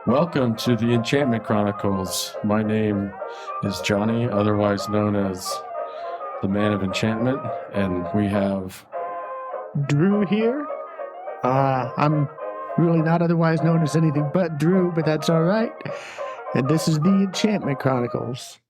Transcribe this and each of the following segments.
Welcome to the Enchantment Chronicles. My name is Johnny, otherwise known as the Man of Enchantment, and we have Drew here. I'm really not otherwise known as anything but Drew, but that's all right. And this is the Enchantment Chronicles.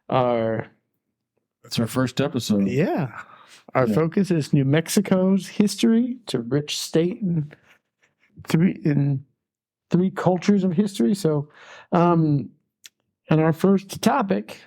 it's our first episode. Our focus is New Mexico's history. It's a rich state in three cultures of history. So, and our first topic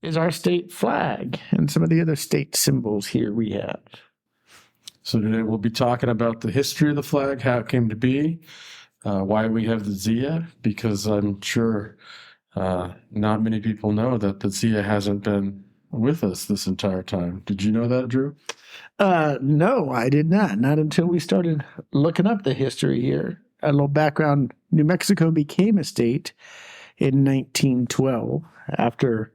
is our state flag and some of the other state symbols here we have. So today we'll be talking about the history of the flag, how it came to be, why we have the Zia, because I'm sure not many people know that the Zia hasn't been with us this entire time. Did you know that, Drew? No, I did not. Not until we started looking up the history here. A little background. New Mexico became a state in 1912 after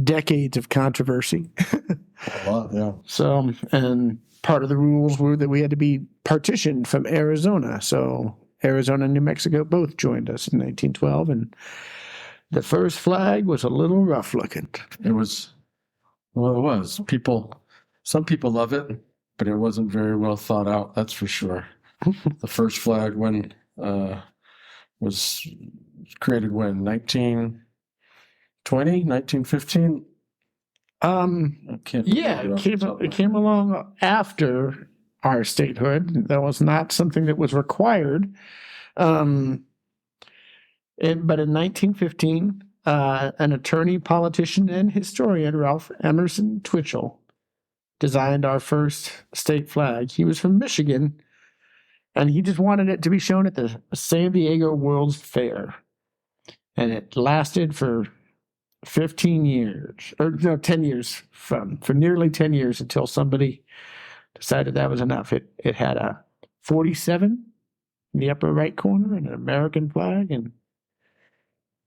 decades of controversy. A lot, yeah. So, and part of the rules were that we had to be partitioned from Arizona. So Arizona and New Mexico both joined us in 1912, and the first flag was a little rough looking. It was. Some people love it, but it wasn't very well thought out, that's for sure. The first flag was created when? 1920, 1915? It came along after our statehood. That was not something that was required. But in 1915, an attorney, politician, and historian, Ralph Emerson Twitchell, designed our first state flag. He was from Michigan, and he just wanted it to be shown at the San Diego World's Fair. And it lasted for 10 years, for nearly 10 years until somebody decided that was enough. It had a 47 in the upper right corner and an American flag and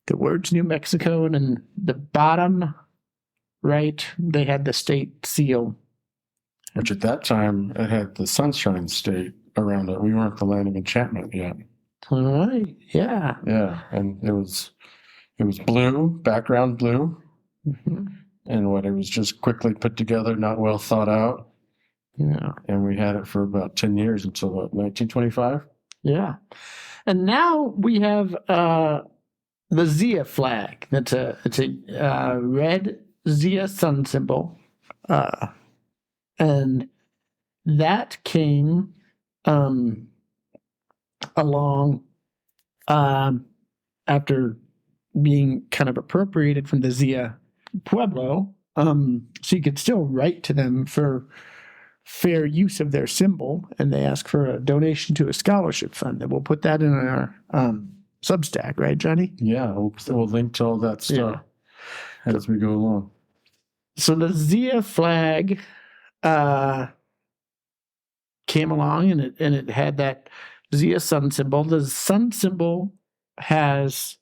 the words New Mexico, and in the bottom right, they had the state seal. Which at that time, it had the Sunshine State around it. We weren't the Land of Enchantment yet. All right, yeah. Yeah, and it was blue, background blue. Mm-hmm. And it was just quickly put together, not well thought out. Yeah. And we had it for about 10 years until, 1925? Yeah. And now we have the Zia flag. It's a red Zia sun symbol. And that came along after being kind of appropriated from the Zia Pueblo. So you could still write to them for fair use of their symbol, and they ask for a donation to a scholarship fund. And we'll put that in our Substack, right, Johnny? Yeah, we'll link to all that stuff as we go along. So the Zia flag came along, and it had that Zia sun symbol. The sun symbol has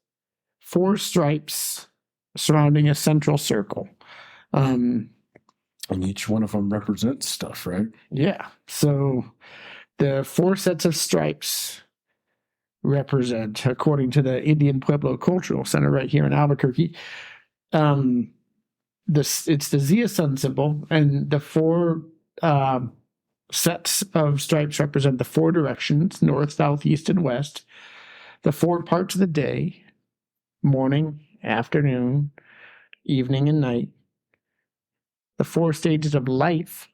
4 stripes surrounding a central circle. And each one of them represents stuff, right? Yeah. So the 4 sets of stripes represent, according to the Indian Pueblo Cultural Center right here in Albuquerque, it's the Zia sun symbol, and the 4 sets of stripes represent the 4 directions: north, south, east, and west. The 4 parts of the day: morning, afternoon, evening, and night. The 4 stages of life: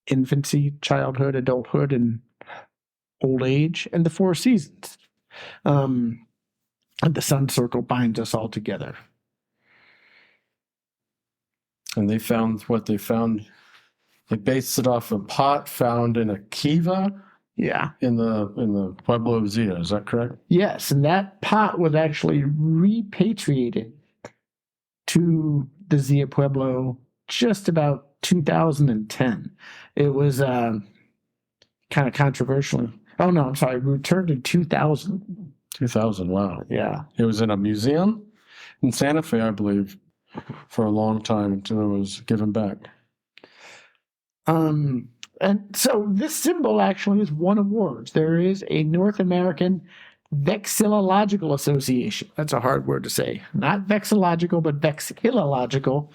infancy, childhood, adulthood, and old age, and the 4 seasons. And the sun circle binds us all together. And they found what they found. They based it off a pot found in a kiva. Yeah. In the Pueblo of Zia, is that correct? Yes, and that pot was actually repatriated to the Zia Pueblo just about 2010. It was kind of controversial. Oh, no, I'm sorry. Returned in 2000. 2000, wow. Yeah. It was in a museum in Santa Fe, I believe, for a long time until it was given back. And so this symbol actually has won awards. There is a North American vexillological association. That's a hard word to say. Not vexillological, but vexillological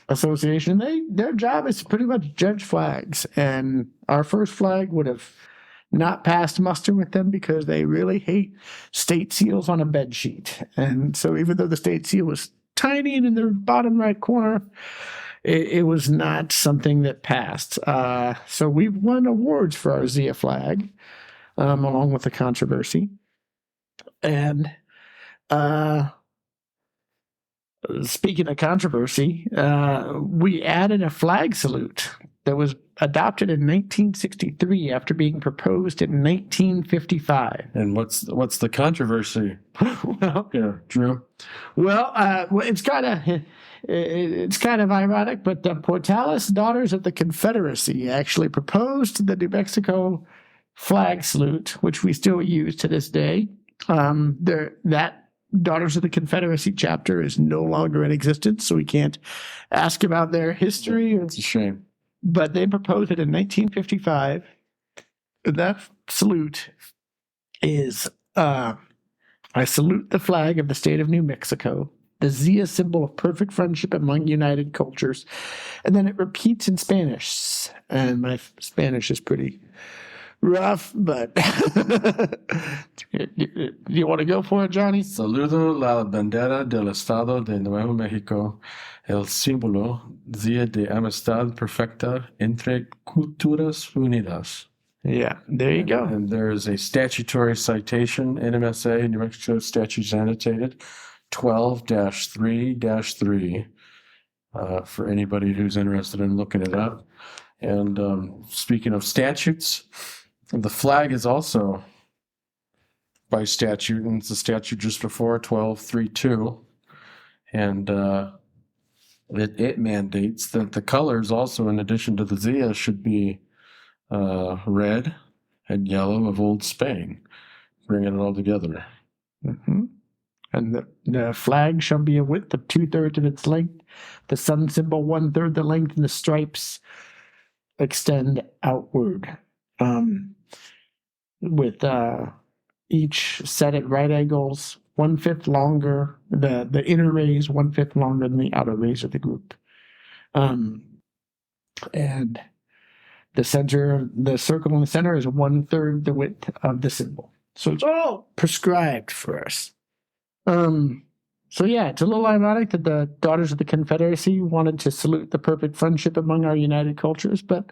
association. Their job is to pretty much judge flags, and our first flag would have not passed muster with them because they really hate state seals on a bed sheet. And so even though the state seal was tiny and in the bottom right corner, it was not something that passed. So we've won awards for our Zia flag, along with the controversy. And speaking of controversy, we added a flag salute that was adopted in 1963 after being proposed in 1955. And what's the controversy? Well, Yeah, Drew. well, it's kind of ironic, but the Portales Daughters of the Confederacy actually proposed the New Mexico flag salute, which we still use to this day. That Daughters of the Confederacy chapter is no longer in existence, so we can't ask about their history. It's a shame. But they proposed it in 1955. That salute is, I salute the flag of the state of New Mexico, the Zia symbol of perfect friendship among united cultures. And then it repeats in Spanish. And my Spanish is pretty rough, but you want to go for it, Johnny? Saludo la bandera del Estado de Nuevo México, el símbolo Zia de amistad perfecta entre culturas unidas. Yeah, there you go. And there is a statutory citation, NMSA, New Mexico Statutes Annotated, 12-3-3, for anybody who's interested in looking it up. And speaking of statutes, the flag is also by statute, and it's a statute just before 12-3-2. And it mandates that the colors also, in addition to the Zia, should be red and yellow of Old Spain, bringing it all together. Mm-hmm. And the flag shall be a width of 2/3 of its length, the sun symbol 1/3 the length, and the stripes extend outward. With each set at right angles, 1/5 longer, the inner rays 1/5 longer than the outer rays of the group. And the circle in the center is 1/3 the width of the symbol. So it's all prescribed for us. So yeah, it's a little ironic that the Daughters of the Confederacy wanted to salute the perfect friendship among our united cultures, but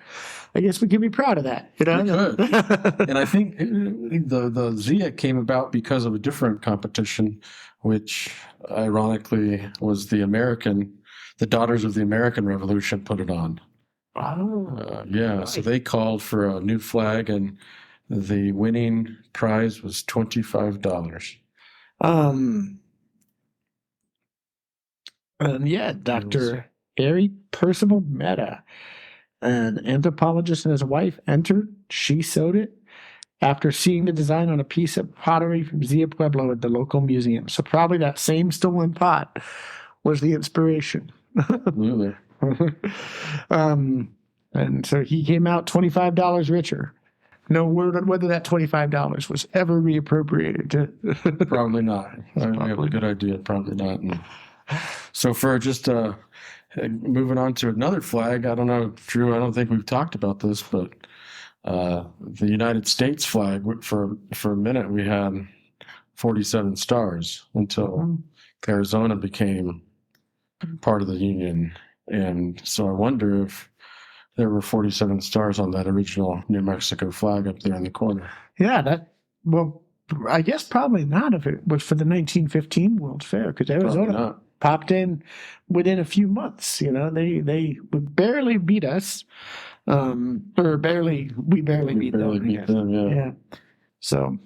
I guess we can be proud of that. You know? We could. And I think the Zia came about because of a different competition, which ironically was the Daughters of the American Revolution put it on. Oh, Yeah, so they called for a new flag, and the winning prize was $25. And yeah, Dr. Ari Percival Mehta, an anthropologist, and his wife entered. She sewed it after seeing the design on a piece of pottery from Zia Pueblo at the local museum. So probably that same stolen pot was the inspiration. Absolutely. And so he came out $25 richer. No word on whether that $25 was ever reappropriated. Probably not. I have a good idea. Probably not. And so for just moving on to another flag, I don't know, Drew, I don't think we've talked about this, but the United States flag, for a minute, we had 47 stars until Arizona became part of the Union. And so I wonder if there were 47 stars on that original New Mexico flag up there in the corner. Yeah, well, I guess probably not if it was for the 1915 World's Fair, because Arizona popped in within a few months. You know, they would barely beat us, we barely beat them. Yeah. So,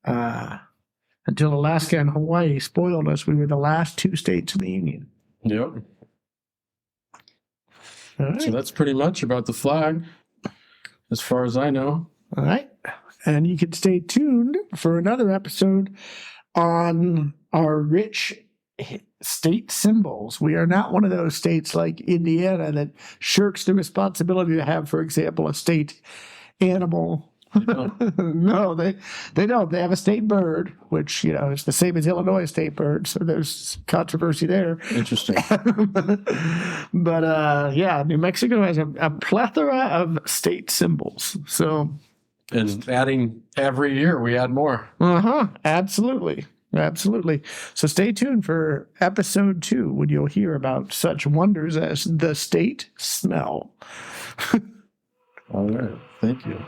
until Alaska and Hawaii spoiled us, we were the last two states in the Union. Yep. All right. So that's pretty much about the flag, as far as I know. All right. And you can stay tuned for another episode on our rich state symbols. We are not one of those states like Indiana that shirks the responsibility to have, for example, a state animal No, they don't. They have a state bird, which is the same as Illinois state bird. So there's controversy there. Interesting. But yeah, New Mexico has a plethora of state symbols. So And adding every year, we add more. absolutely. Absolutely. So stay tuned for episode 2 when you'll hear about such wonders as the state smell. All right. Thank you.